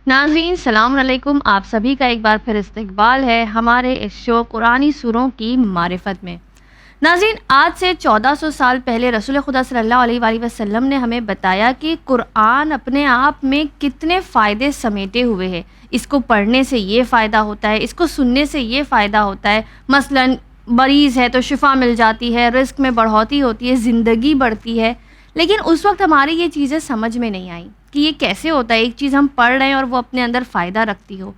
ناظرین السلام علیکم، آپ سبھی کا ایک بار پھر استقبال ہے ہمارے اس شو قرآنی سوروں کی معرفت میں۔ ناظرین، آج سے 1400 سال پہلے رسول خدا صلی اللہ علیہ وآلہ وسلم نے ہمیں بتایا کہ قرآن اپنے آپ میں کتنے فائدے سمیٹے ہوئے ہیں۔ اس کو پڑھنے سے یہ فائدہ ہوتا ہے، اس کو سننے سے یہ فائدہ ہوتا ہے، مثلا مریض ہے تو شفا مل جاتی ہے، رزق میں بڑھوتی ہوتی ہے، زندگی بڑھتی ہے۔ لیکن اس وقت ہمارے یہ چیزیں سمجھ میں نہیں آئیں کہ یہ کیسے ہوتا ہے، ایک چیز ہم پڑھ رہے ہیں اور وہ اپنے اندر فائدہ رکھتی ہو۔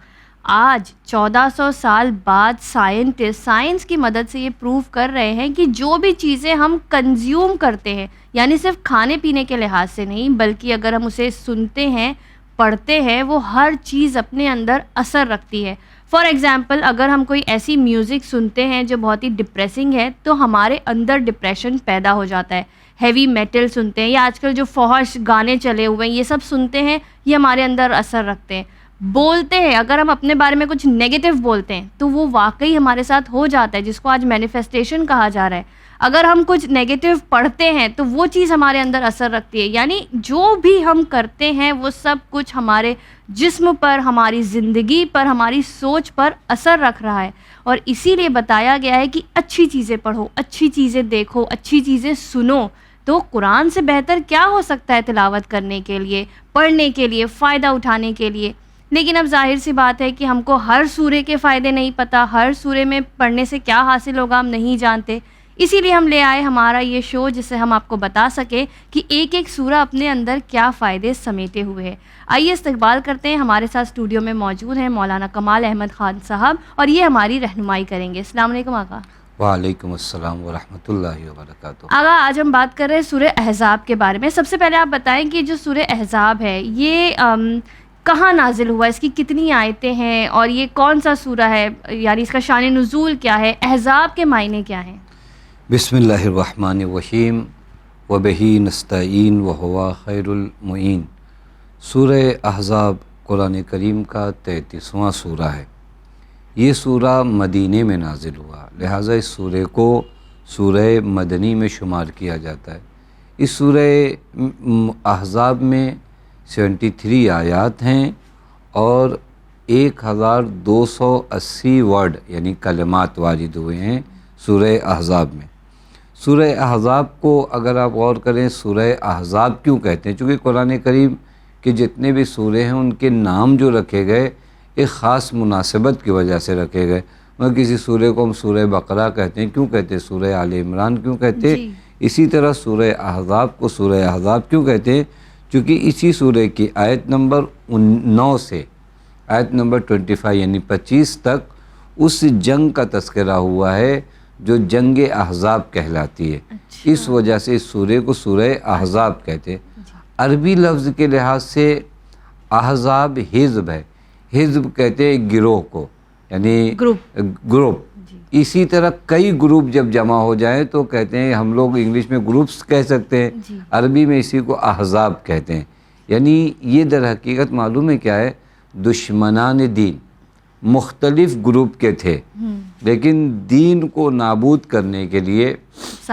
آج 1400 سال بعد سائنس کی مدد سے یہ پروف کر رہے ہیں کہ جو بھی چیزیں ہم کنزیوم کرتے ہیں، یعنی صرف کھانے پینے کے لحاظ سے نہیں بلکہ اگر ہم اسے سنتے ہیں، پڑھتے ہیں، وہ ہر چیز اپنے اندر اثر رکھتی ہے۔ فار ایگزامپل، اگر ہم کوئی ایسی میوزک سنتے ہیں جو بہت ہی ڈپریسنگ ہے تو ہمارے اندر ڈپریشن پیدا ہو جاتا ہے۔ ہیوی میٹل سنتے ہیں یا آج کل جو فحش گانے چلے ہوئے ہیں، یہ سب سنتے ہیں، یہ ہمارے اندر اثر رکھتے ہیں۔ بولتے ہیں، اگر ہم اپنے بارے میں کچھ نیگیٹو بولتے ہیں تو وہ واقعی ہمارے ساتھ ہو جاتا ہے، جس کو آج مینیفیسٹیشن کہا جا رہا ہے۔ اگر ہم کچھ نیگیٹو پڑھتے ہیں تو وہ چیز ہمارے اندر اثر رکھتی ہے۔ یعنی جو بھی ہم کرتے ہیں وہ سب کچھ ہمارے جسم پر، ہماری زندگی پر، ہماری سوچ پر اثر رکھ رہا ہے۔ اور اسی لیے بتایا گیا ہے کہ اچھی چیزیں پڑھو، اچھی چیزیں دیکھو، اچھی چیزیں سنو۔ تو قرآن سے بہتر کیا ہو سکتا ہے تلاوت کرنے کے لیے، پڑھنے کے لیے، فائدہ اٹھانے کے لیے۔ لیکن اب ظاہر سی بات ہے کہ ہم کو ہر سورے کے فائدے نہیں پتہ، ہر سورے میں پڑھنے سے کیا حاصل ہوگا ہم نہیں جانتے۔ اسی لیے ہم لے آئے ہمارا یہ شو، جس سے ہم آپ کو بتا سکیں کہ ایک ایک سورہ اپنے اندر کیا فائدے سمیٹے ہوئے ہیں۔ آئیے استقبال کرتے ہیں، ہمارے ساتھ اسٹوڈیو میں موجود ہیں مولانا کمال احمد خان صاحب، اور یہ ہماری رہنمائی کریں گے۔ السلام علیکم آقا۔ وعلیکم السلام ورحمۃ اللہ وبرکاتہ۔ آقا، آج ہم بات کر رہے ہیں سورہ احزاب کے بارے میں۔ سب سے پہلے آپ بتائیں کہ جو سورہ احزاب ہے یہ کہاں نازل ہوا، اس کی کتنی آیتیں ہیں اور یہ کون سا سورہ ہے، یعنی اس کا شان نزول کیا ہے، احزاب کے معنی کیا ہیں؟ بسم اللہ الرحمن الرحیم وبہ نستعین وہو خیر المعین۔ سورہ احزاب قرآن کریم کا 33واں سورہ ہے۔ یہ سورہ مدینے میں نازل ہوا، لہٰذا اس سورہ کو سورہ مدنی میں شمار کیا جاتا ہے۔ اس سورہ احزاب میں 73 آیات ہیں اور 1280 ورڈ یعنی کلمات وارد ہوئے ہیں سورہ احزاب میں۔ سورہ احزاب کو اگر آپ غور کریں، سورہ احزاب کیوں کہتے ہیں؟ چونکہ قرآن کریم کے جتنے بھی سورے ہیں ان کے نام جو رکھے گئے ایک خاص مناسبت کی وجہ سے رکھے گئے۔ کسی سورے کو ہم سورہ بقرہ کہتے ہیں، کیوں کہتے ہیں؟ سورہ آل عمران کیوں کہتے ہیں؟ اسی طرح سورہ احزاب کو سورہ احزاب کیوں کہتے ہیں؟ چونکہ اسی سورے کی آیت نمبر 9 سے آیت نمبر 25 یعنی 25 تک اس جنگ کا تذکرہ ہوا ہے جو جنگ احزاب کہلاتی ہے۔ اس وجہ سے اس سورے کو سورہ احزاب کہتے ہیں۔ عربی لفظ کے لحاظ سے احزاب حزب ہے، حزب کہتے ہیں گروہ کو، یعنی گروپ۔ اسی طرح کئی گروپ جب جمع ہو جائیں تو کہتے ہیں، ہم لوگ انگلش میں گروپس کہہ سکتے ہیں، عربی میں اسی کو احزاب کہتے ہیں۔ یعنی یہ در حقیقت معلوم ہے کیا ہے؟ دشمنان دین مختلف گروپ کے تھے، لیکن دین کو نابود کرنے کے لیے،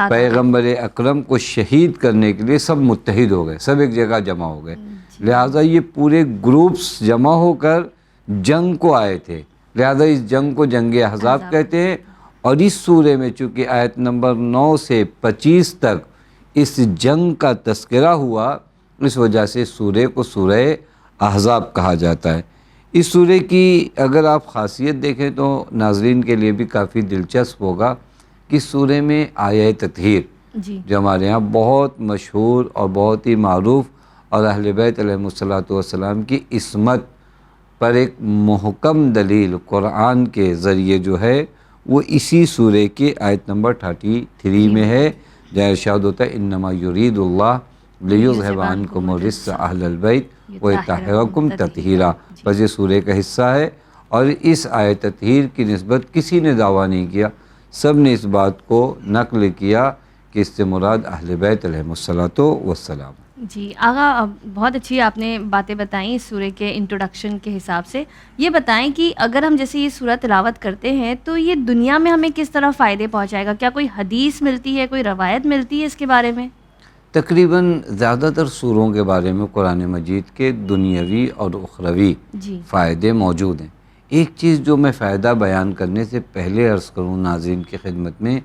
پیغمبر اکرم کو شہید کرنے کے لیے سب متحد ہو گئے، سب ایک جگہ جمع ہو گئے۔ لہٰذا یہ پورے گروپس جمع ہو کر جنگ کو آئے تھے، لہٰذا اس جنگ کو جنگ احزاب کہتے ہیں۔ اور اس سورے میں چونکہ آیت نمبر 9 سے 25 تک اس جنگ کا تذکرہ ہوا، اس وجہ سے سورے کو سورہ احزاب کہا جاتا ہے۔ اس سورے کی اگر آپ خاصیت دیکھیں تو ناظرین کے لیے بھی کافی دلچسپ ہوگا کہ سورے میں آیہ تطہیر جو ہمارے ہاں بہت مشہور اور بہت ہی معروف اور اہل بیت علیہم الصلوۃ والسلام کی عصمت پر ایک محکم دلیل قرآن کے ذریعے جو ہے وہ اسی سورے کے آیت نمبر 33 میں ہے، جہاں ارشاد ہوتا ہے انما یرید اللہ لیذھب عنکم الرجس اہل البیت ویطہرکم تطہیرا۔ بس یہ سورے کا حصہ ہے، اور اس آیت تطہیر کی نسبت کسی نے دعویٰ نہیں کیا، سب نے اس بات کو نقل کیا کہ اس سے مراد اہل بیت علیہم الصلوۃ والسلام۔ جی آقا، بہت اچھی آپ نے باتیں بتائیں اس سورے کے انٹروڈکشن کے حساب سے۔ یہ بتائیں کہ اگر ہم جیسے یہ سورہ تلاوت کرتے ہیں تو یہ دنیا میں ہمیں کس طرح فائدے پہنچائے گا؟ کیا کوئی حدیث ملتی ہے، کوئی روایت ملتی ہے اس کے بارے میں؟ تقریباً زیادہ تر سوروں کے بارے میں قرآن مجید کے دنیاوی اور اخروی فائدے موجود ہیں۔ ایک چیز جو میں فائدہ بیان کرنے سے پہلے عرض کروں ناظرین کی خدمت میں،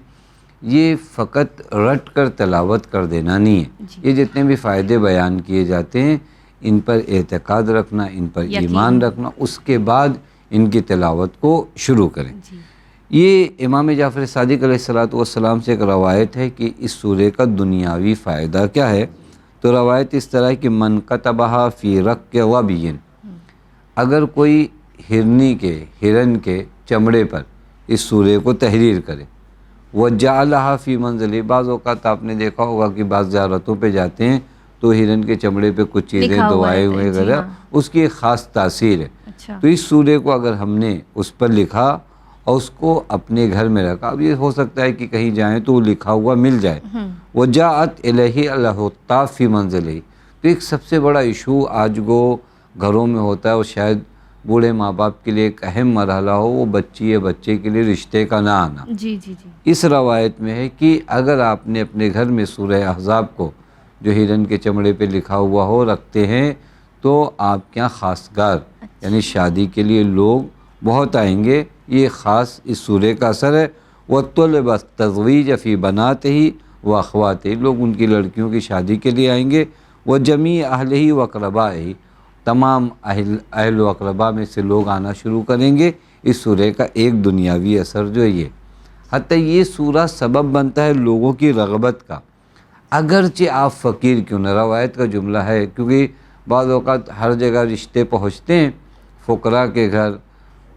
یہ فقط رٹ کر تلاوت کر دینا نہیں ہے۔ یہ جتنے بھی فائدے بیان کیے جاتے ہیں ان پر اعتقاد رکھنا، ان پر ایمان رکھنا، اس کے بعد ان کی تلاوت کو شروع کریں۔ یہ امام جعفر صادق علیہ السلام سے ایک روایت ہے کہ اس سورے کا دنیاوی فائدہ کیا ہے۔ تو روایت اس طرح کہ من کتبہا فی رق ظبی، اگر کوئی ہرن کے چمڑے پر اس سورے کو تحریر کرے، وجعلہا فی منزل، بعض اوقات آپ نے دیکھا ہوگا کہ بعض زیارتوں پہ جاتے ہیں تو ہرن کے چمڑے پہ کچھ چیزیں دعائیں ہوئے وغیرہ، اس کی ایک خاص تاثیر ہے۔ تو اس سورے کو اگر ہم نے اس پر لکھا اور اس کو اپنے گھر میں رکھا، اب یہ ہو سکتا ہے کہ کہیں جائیں تو وہ لکھا ہوا مل جائے، وجاءت الیہ الحطہ فی منزلہ، تو ایک سب سے بڑا ایشو آج وہ گھروں میں ہوتا ہے، اور شاید بوڑھے ماں باپ کے لیے ایک اہم مرحلہ ہو وہ بچی یا بچے کے لیے رشتے کا نہ آنا۔ اس روایت میں ہے کہ اگر آپ نے اپنے گھر میں سورہ احزاب کو جو ہرن کے چمڑے پہ لکھا ہوا ہو رکھتے ہیں تو آپ کے یہاں خاصگار یعنی شادی کے لیے لوگ بہت آئیں گے۔ یہ خاص اس سورے کا اثر ہے۔ وَطُلِبَ التَّزْوِيجَ فِي بَنَاتِهِ وَأَخْوَاتِهِ، لوگ ان کی لڑکیوں کی شادی کے لیے آئیں گے۔ وَجَمِيعِ أَهْلِهِ وَأَقْرَبَائِهِ، تمام اہل و اقربا میں سے لوگ آنا شروع کریں گے۔ اس سورے کا ایک دنیاوی اثر جو ہے یہ، حتیٰ یہ سورہ سبب بنتا ہے لوگوں کی رغبت کا، اگرچہ آپ فقیر کیوں نہ، روایت کا جملہ ہے، کیونکہ بعض اوقات ہر جگہ رشتے پہنچتے ہیں فقراء کے گھر،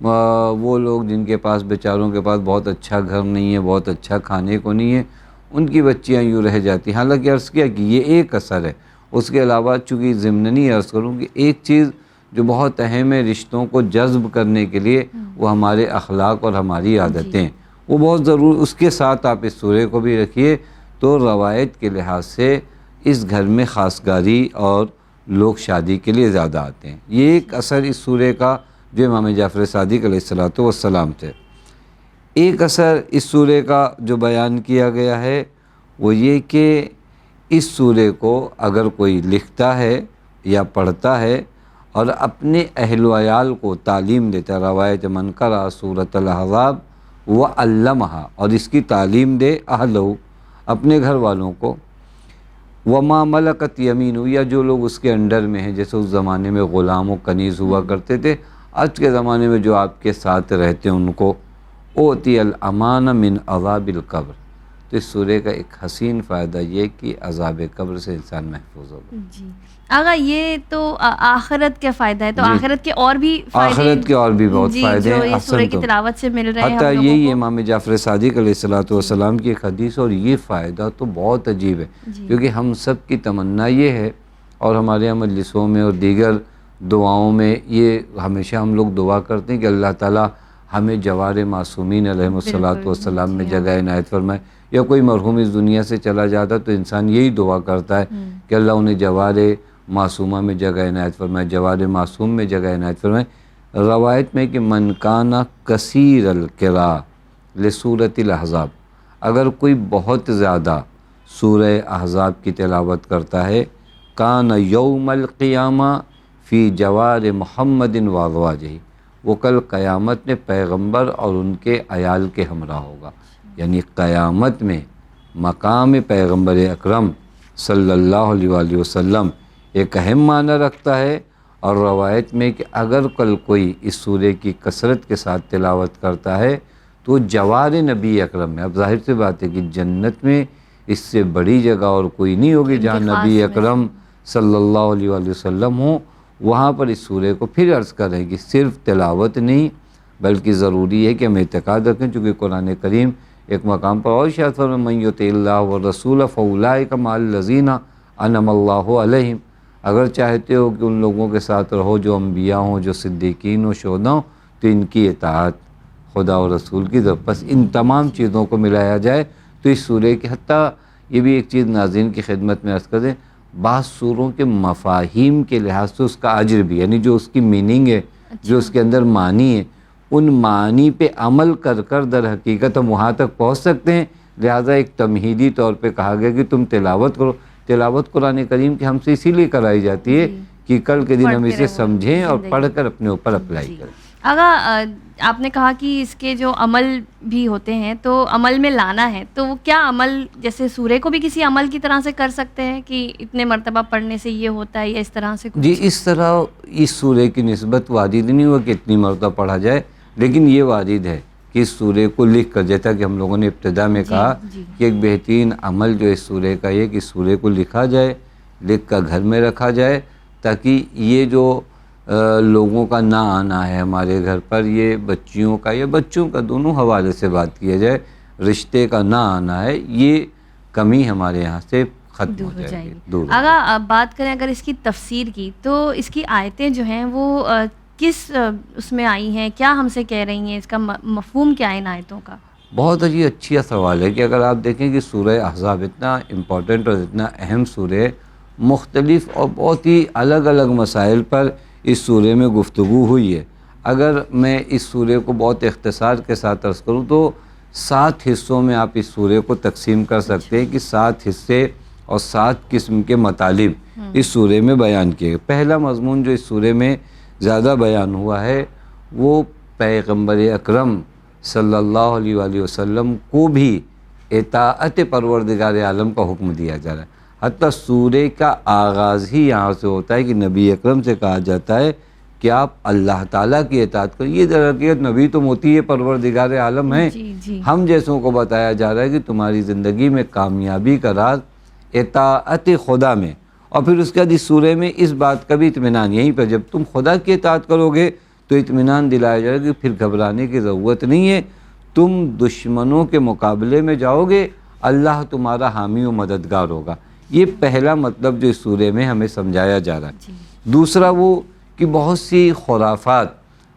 وہ لوگ جن کے پاس بیچاروں کے پاس بہت اچھا گھر نہیں ہے، بہت اچھا کھانے کو نہیں ہے، ان کی بچیاں یوں رہ جاتی ہیں۔ حالانکہ عرض کیا کہ یہ ایک اثر ہے، اس کے علاوہ چونکہ ضمنی عرض کروں کہ ایک چیز جو بہت اہم ہے رشتوں کو جذب کرنے کے لیے، وہ ہمارے اخلاق اور ہماری عادتیں، وہ بہت ضرور، اس کے ساتھ آپ اس سورے کو بھی رکھیے تو روایت کے لحاظ سے اس گھر میں خاصگاری اور لوگ شادی کے لیے زیادہ آتے ہیں۔ یہ ایک اثر اس سورے کا جو امام جعفر صادق علیہ السلام تھے۔ ایک اثر اس سورے کا جو بیان کیا گیا ہے وہ یہ کہ اس سورے کو اگر کوئی لکھتا ہے یا پڑھتا ہے اور اپنے اہل و عیال کو تعلیم دیتا ہے، روایت من قرأ سورۃ الاحزاب وعلمہا، اور اس کی تعلیم دے اہلہ، اپنے گھر والوں کو، وما ملکت یمینہ، یا جو لوگ اس کے انڈر میں ہیں، جیسے اس زمانے میں غلام و کنیز ہوا کرتے تھے، آج کے زمانے میں جو آپ کے ساتھ رہتے ہیں ان کو، اوتی الامان من عذاب القبر۔ تو اس سورے کا ایک حسین فائدہ یہ کہ عذاب قبر سے انسان محفوظ ہوگا۔ جی آغا، یہ تو آخرت کے فائدہ ہے، تو آخرت کے اور بھی فائدے، آخرت کے اور بھی بہت فائدے ہیں، جو اس سورے کی تلاوت سے مل رہے ہیں حتیٰ ہم لوگوں یہی کو۔ امام جعفر صادق علیہ السلام کی ایک حدیث، اور یہ فائدہ تو بہت عجیب ہے، کیونکہ ہم سب کی تمنا یہ ہے، اور ہمارے یہاں مجلسوں میں اور دیگر دعاؤں میں یہ ہمیشہ ہم لوگ دعا کرتے ہیں کہ اللہ تعالیٰ ہمیں جوار معصومین علیہ السلام میں جگہ عنایت فرمائے، یا کوئی مرحوم اس دنیا سے چلا جاتا تو انسان یہی دعا کرتا ہے کہ اللہ انہیں جوار معصومہ میں جگہ عنایت فرمائے، جوار معصوم میں جگہ عنایت فرمائے۔ روایت میں کہ من کان کثیر القراء لسورۃ الاحزاب، اگر کوئی بہت زیادہ سورہ احزاب کی تلاوت کرتا ہے، کان یوم القیامہ فی جوار محمد وازواجہ، وہ کل قیامت میں پیغمبر اور ان کے عیال کے ہمراہ ہوگا، یعنی قیامت میں مقام پیغمبر اکرم صلی اللہ علیہ وآلہ وسلم ایک اہم معنی رکھتا ہے۔ اور روایت میں کہ اگر کل کوئی اس سورے کی کثرت کے ساتھ تلاوت کرتا ہے تو جوار نبی اکرم میں، اب ظاہر سی بات ہے کہ جنت میں اس سے بڑی جگہ اور کوئی نہیں ہوگی جہاں نبی اکرم صلی اللہ علیہ وآلہ وسلم ہوں، وہاں پر اس سورے کو پھر عرض کریں کہ صرف تلاوت نہیں بلکہ ضروری ہے کہ ہم اعتقاد رکھیں، چونکہ قرآن کریم ایک مقام پر اور ارشاد فرمایا من یطع اللہ والرسول فاولئک مع الذین انعم اللہ علیہم، اگر چاہتے ہو کہ ان لوگوں کے ساتھ رہو جو انبیاء ہوں، جو صدیقین و شہداء ہوں، تو ان کی اطاعت خدا و رسول کی ضرورت، بس ان تمام چیزوں کو ملایا جائے تو اس سورے کی، حتیٰ یہ بھی ایک چیز ناظرین کی خدمت میں عرض کر دیں، بعض سوروں کے مفاہیم کے لحاظ سے اس کا اجر بھی، یعنی جو اس کی میننگ ہے، جو اس کے اندر معنی ہے، ان معنی پہ عمل کر کر در حقیقت ہم وہاں تک پہنچ سکتے ہیں۔ لہٰذا ایک تمہیدی طور پہ کہا گیا کہ تم تلاوت کرو۔ تلاوت قرآن کریم کی ہم سے اسی لیے کرائی جاتی ہے کہ کل کے دن ہم اسے سمجھیں اور پڑھ کر اپنے اوپر اپلائی کریں۔ آغا آپ نے کہا کہ اس کے جو عمل بھی ہوتے ہیں تو عمل میں لانا ہے، تو وہ کیا عمل، جیسے سورے کو بھی کسی عمل کی طرح سے کر سکتے ہیں کہ اتنے مرتبہ پڑھنے سے یہ ہوتا ہے یا اس طرح سے کچھ؟ جی اس طرح اس سورے کی نسبت وارد نہیں ہوا کہ اتنی مرتبہ پڑھا جائے، لیکن یہ وارد ہے کہ اس سورے کو لکھ کر، جیسا کہ ہم لوگوں نے ابتدا میں کہا کہ ایک بہترین عمل جو اس سورے کا یہ کہ اس سورے کو لکھا جائے، لکھ کر گھر میں رکھا جائے، تاکہ یہ جو لوگوں کا نہ آنا ہے ہمارے گھر پر، یہ بچیوں کا یا بچوں کا دونوں حوالے سے بات کیا جائے، رشتے کا نہ آنا ہے، یہ کمی ہمارے یہاں سے ختم ہو جائے گی۔ آغا بات کریں اگر اس کی تفسیر کی، تو اس کی آیتیں جو ہیں وہ کس اس میں آئی ہیں، کیا ہم سے کہہ رہی ہیں، اس کا مفہوم کیا ہے ان آیتوں کا؟ بہت اچھا سوال ہے کہ اگر آپ دیکھیں کہ سورہ احزاب اتنا امپورٹنٹ اور اتنا اہم سورہ ہے، مختلف اور بہت ہی الگ الگ مسائل پر اس سورے میں گفتگو ہوئی ہے۔ اگر میں اس سورے کو بہت اختصار کے ساتھ عرض کروں تو 7 حصوں میں آپ اس سورے کو تقسیم کر سکتے ہیں کہ 7 حصے اور 7 قسم کے مطالب اس سورے میں بیان کیے گئے۔ پہلا مضمون جو اس سورے میں زیادہ بیان ہوا ہے وہ پیغمبر اکرم صلی اللہ علیہ وآلہ وسلم کو بھی اطاعت پروردگار عالم کا حکم دیا جا رہا ہے۔ حتیٰ سورے کا آغاز ہی یہاں سے ہوتا ہے کہ نبی اکرم سے کہا جاتا ہے کہ آپ اللہ تعالیٰ کی اطاعت کریں۔ یہ درحقیقت نبی تو موتی ہے، پروردگار عالم ہیں، ہم جیسوں کو بتایا جا رہا ہے کہ تمہاری زندگی میں کامیابی کا راز اطاعت خدا میں، اور پھر اس کے بعد اس سورے میں اس بات کا بھی اطمینان یہیں پر، جب تم خدا کی اطاعت کرو گے تو اطمینان دلایا جائے گا کہ پھر گھبرانے کی ضرورت نہیں ہے، تم دشمنوں کے مقابلے میں جاؤ گے، اللہ تمہارا حامی و مددگار ہوگا۔ یہ پہلا مطلب جو اس سورے میں ہمیں سمجھایا جا رہا ہے۔ دوسرا وہ کہ بہت سی خرافات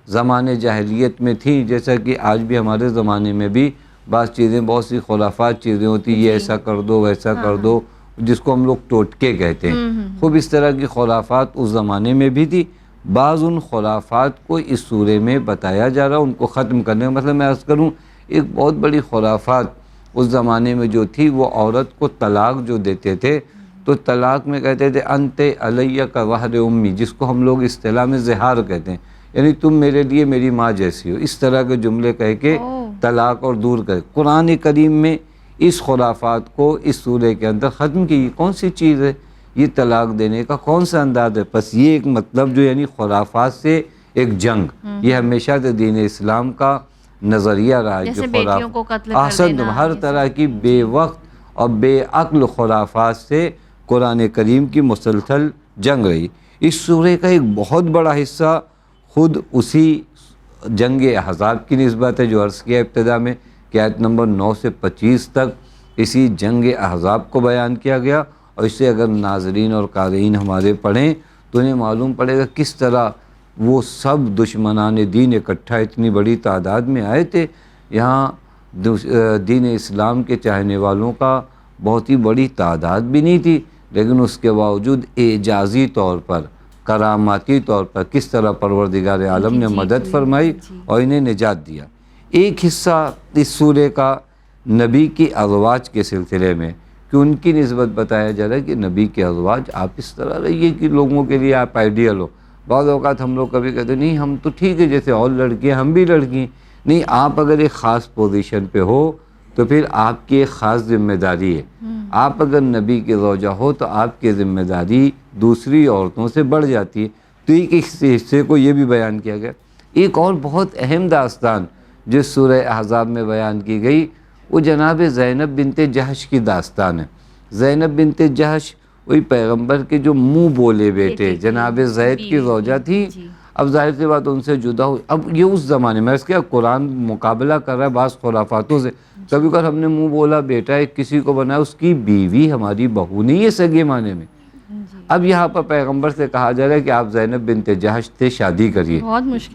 زمانے جاہلیت میں تھیں، جیسا کہ آج بھی ہمارے زمانے میں بھی بعض چیزیں، بہت سی خرافات چیزیں ہوتی، یہ ایسا کر دو ویسا کر دو، جس کو ہم لوگ ٹوٹکے کہتے ہیں۔ خوب اس طرح کی خرافات اس زمانے میں بھی تھی۔ بعض ان خرافات کو اس سورے میں بتایا جا رہا، ان کو ختم کرنے کا مطلب میں عرض کروں، ایک بہت بڑی خرافات اس زمانے میں جو تھی، وہ عورت کو طلاق جو دیتے تھے تو طلاق میں کہتے تھے انت علیہ کا وہر امی، جس کو ہم لوگ اصطلاح میں زہار کہتے ہیں، یعنی تم میرے لیے میری ماں جیسی ہو، اس طرح کے جملے کہہ کے طلاق اور دور کر۔ قرآن کریم میں اس خرافات کو اس سورے کے اندر ختم کی۔ کون سی چیز ہے یہ طلاق دینے کا، کون سا انداز ہے؟ بس یہ ایک مطلب جو یعنی خرافات سے ایک جنگ، یہ ہمیشہ سے دین اسلام کا نظریہ رہا ہے کہ ہر طرح کی بے وقت اور بے عقل خرافات سے قرآن کریم کی مسلسل جنگ رہی۔ اس سورے کا ایک بہت بڑا حصہ خود اسی جنگ احزاب کی نسبت ہے جو عرض کیا ابتدا میں کہ آیت نمبر 9 سے 25 تک اسی جنگ احزاب کو بیان کیا گیا، اور اس سے اگر ناظرین اور قارئین ہمارے پڑھیں تو انہیں معلوم پڑے گا کس طرح وہ سب دشمنان دین اکٹھا اتنی بڑی تعداد میں آئے تھے۔ یہاں دین اسلام کے چاہنے والوں کا بہت ہی بڑی تعداد بھی نہیں تھی، لیکن اس کے باوجود اعجازی طور پر، کراماتی طور پر کس طرح پروردگار عالم نے مدد فرمائی اور انہیں نجات دیا۔ ایک حصہ اس سورے کا نبی کی ازواج کے سلسلے میں کہ ان کی نسبت بتایا جا رہا ہے کہ نبی کے ازواج آپ اس طرح رہیے کہ لوگوں کے لیے آپ آئیڈیل ہو۔ بعض اوقات ہم لوگ کبھی کہتے ہیں نہیں ہم تو ٹھیک ہے، جیسے اور لڑکیاں ہم بھی لڑکی، نہیں، آپ اگر ایک خاص پوزیشن پہ ہو تو پھر آپ کی ایک خاص ذمہ داری ہے۔ آپ اگر نبی کے زوجہ ہو تو آپ کی ذمہ داری دوسری عورتوں سے بڑھ جاتی ہے۔ تو ایک حصے کو یہ بھی بیان کیا گیا۔ ایک اور بہت اہم داستان جو سورہ احزاب میں بیان کی گئی وہ جناب زینب بنت جہش کی داستان ہے۔ زینب بنت جہش وہی پیغمبر کے جو منہ بولے بیٹے جناب زید کی زوجہ تھی۔ اب ظاہر سی بات ان سے جدا ہوئی۔ اب یہ اس زمانے میں اس کے قرآن مقابلہ کر رہا ہے بعض خرافاتوں سے۔ کبھی کبھار ہم نے منہ بولا بیٹا ایک کسی کو بنایا، اس کی بیوی ہماری بہو نہیں ہے سگے معنی میں۔ اب یہاں پر پیغمبر سے کہا جا رہا ہے کہ آپ زینب بنت جہش سے شادی کریے۔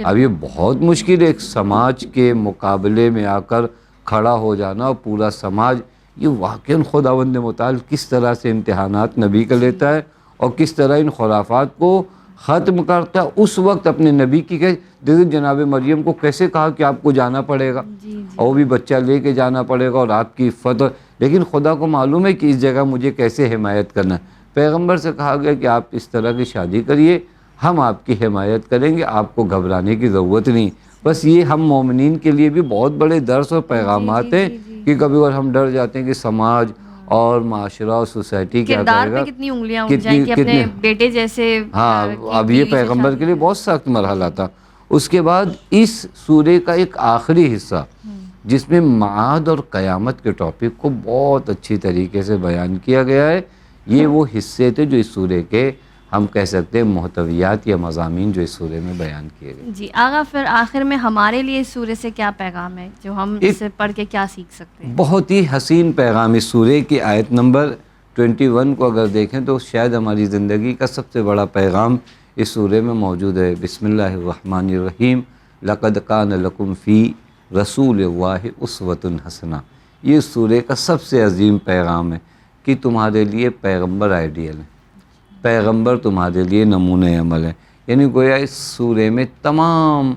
اب یہ بہت مشکل ہے، ایک سماج کے مقابلے میں آ کر کھڑا ہو جانا، اور پورا سماج یہ واقعاً خداوند متعال کس طرح سے امتحانات نبی کا لیتا ہے اور کس طرح ان خرافات کو ختم کرتا ہے۔ اس وقت اپنے نبی کی دیکھیں جناب مریم کو کیسے کہا کہ آپ کو جانا پڑے گا، اور وہ بھی بچہ لے کے جانا پڑے گا، اور آپ کی عفت لیکن خدا کو معلوم ہے کہ اس جگہ مجھے کیسے حمایت کرنا ہے. پیغمبر سے کہا گیا کہ آپ اس طرح کی شادی کریے، ہم آپ کی حمایت کریں گے، آپ کو گھبرانے کی ضرورت نہیں. بس یہ ہم مومنین کے لیے بھی بہت بڑے درس اور پیغامات ہیں کہ کبھی اور ہم ڈر جاتے ہیں کہ سماج اور معاشرہ اور سوسائٹی کیا کہے گا، کتنی انگلیاں اٹھ جائیں کہ اپنے بیٹے جیسے. ہاں اب یہ پیغمبر کے لیے بہت سخت مرحلہ تھا. اس کے بعد اس سورے کا ایک آخری حصہ جس میں معاد اور قیامت کے ٹاپک کو بہت اچھی طریقے سے بیان کیا گیا ہے. یہ وہ حصے تھے جو اس سورے کے ہم کہہ سکتے ہیں محتویات یا مضامین جو اس سورے میں بیان کیے گئے. جی آغا، پھر آخر میں ہمارے لیے اس سورے سے کیا پیغام ہے جو ہم اس سے پڑھ کے کیا سیکھ سکتے ہیں؟ بہت ہی حسین پیغام اس سورے کی آیت نمبر 21 کو اگر دیکھیں تو شاید ہماری زندگی کا سب سے بڑا پیغام اس سورے میں موجود ہے. بسم اللہ الرحمن الرحیم. لقد کان لکم فی رسول اللہ اسوۃ حسنہ. یہ سورے کا سب سے عظیم پیغام ہے کہ تمہارے لیے پیغمبر آئیڈیل ہے، پیغمبر تمہارے لیے نمونۂ عمل ہے. یعنی گویا اس سورے میں تمام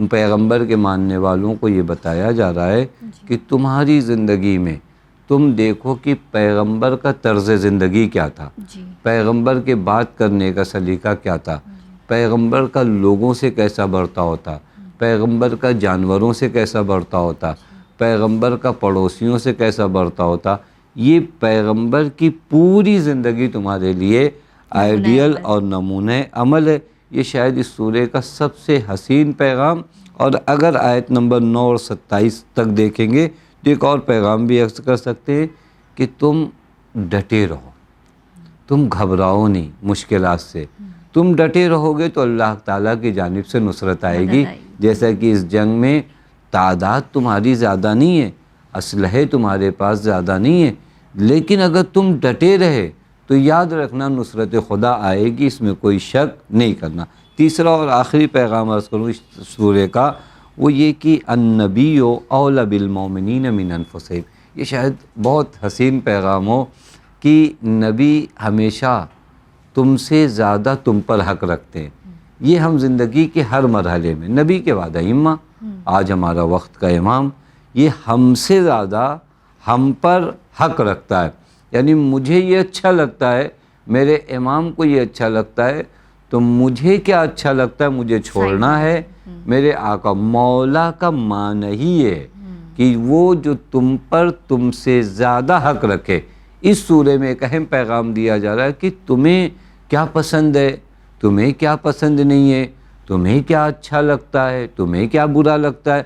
پیغمبر کے ماننے والوں کو یہ بتایا جا رہا ہے کہ تمہاری زندگی میں تم دیکھو کہ پیغمبر کا طرز زندگی کیا تھا، پیغمبر کے بات کرنے کا سلیقہ کیا تھا، پیغمبر کا لوگوں سے کیسا برتاؤ ہوتا، پیغمبر کا جانوروں سے کیسا برتاؤ ہوتا، پیغمبر کا پڑوسیوں سے کیسا برتاؤ ہوتا. یہ پیغمبر کی پوری زندگی تمہارے لیے آئیڈیل اور نمونہ عمل ہے. یہ شاید اس سورے کا سب سے حسین پیغام. اور اگر آیت نمبر 9 اور 27 تک دیکھیں گے تو ایک اور پیغام بھی عرض کر سکتے ہیں کہ تم ڈٹے رہو، تم گھبراؤ نہیں مشکلات سے. تم ڈٹے رہو گے تو اللہ تعالیٰ کی جانب سے نصرت آئے گی. جیسا کہ اس جنگ میں تعداد تمہاری زیادہ نہیں ہے، اسلحے تمہارے پاس زیادہ نہیں ہے، لیکن اگر تم ڈٹے رہے تو یاد رکھنا نصرت خدا آئے گی، اس میں کوئی شک نہیں کرنا. تیسرا اور آخری پیغام عرض کروں اس سورے کا وہ یہ کہ النبی اولی بالمؤمنین من انفسہم. یہ شاید بہت حسین پیغام ہو کہ نبی ہمیشہ تم سے زیادہ تم پر حق رکھتے ہیں. یہ ہم زندگی کے ہر مرحلے میں نبی کے بعد ائمہ، آج ہمارا وقت کا امام، یہ ہم سے زیادہ ہم پر حق رکھتا ہے. یعنی مجھے یہ اچھا لگتا ہے، میرے امام کو یہ اچھا لگتا ہے، تو مجھے کیا اچھا لگتا ہے مجھے چھوڑنا ہے. میرے آقا مولا کا معنی ہی ہے کہ وہ جو تم پر تم سے زیادہ حق رکھے. اس سورے میں ایک اہم پیغام دیا جا رہا ہے کہ تمہیں کیا پسند ہے، تمہیں کیا پسند نہیں ہے، تمہیں کیا اچھا لگتا ہے، تمہیں کیا برا لگتا ہے.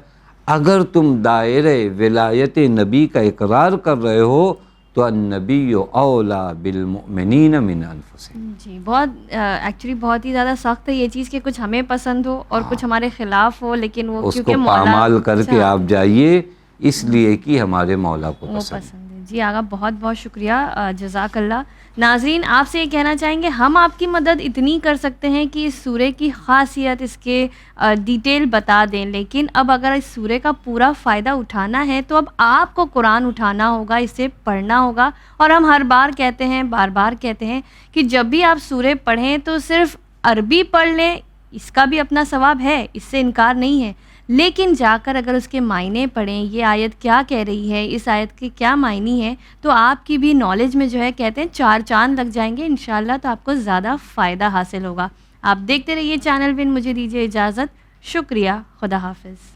اگر تم دائرہ ولایت نبی کا اقرار کر رہے ہو تو النبی اولا بالمؤمنین من انفسہم. جی بہت ایکچولی بہت ہی زیادہ سخت ہے یہ چیز کہ کچھ ہمیں پسند ہو اور کچھ ہمارے خلاف ہو، لیکن وہ اس کو پامال کر کے آپ جائیے اس لیے کہ ہمارے مولا کو پسند ہے. جی آقا بہت بہت شکریہ، جزاک اللہ. ناظرین آپ سے یہ کہنا چاہیں گے ہم آپ کی مدد اتنی کر سکتے ہیں کہ اس سورے کی خاصیت اس کے ڈیٹیل بتا دیں، لیکن اب اگر اس سورے کا پورا فائدہ اٹھانا ہے تو اب آپ کو قرآن اٹھانا ہوگا، اسے پڑھنا ہوگا. اور ہم ہر بار کہتے ہیں، بار بار کہتے ہیں کہ جب بھی آپ سورے پڑھیں تو صرف عربی پڑھ لیں، اس کا بھی اپنا ثواب ہے، اس سے انکار نہیں ہے، لیکن جا کر اگر اس کے معنی پڑھیں، یہ آیت کیا کہہ رہی ہے، اس آیت کے کیا معنی ہے، تو آپ کی بھی نالج میں جو ہے کہتے ہیں 4 چاند لگ جائیں گے انشاءاللہ. تو آپ کو زیادہ فائدہ حاصل ہوگا. آپ دیکھتے رہیے چینل ون. مجھے دیجیے اجازت. شکریہ. خدا حافظ.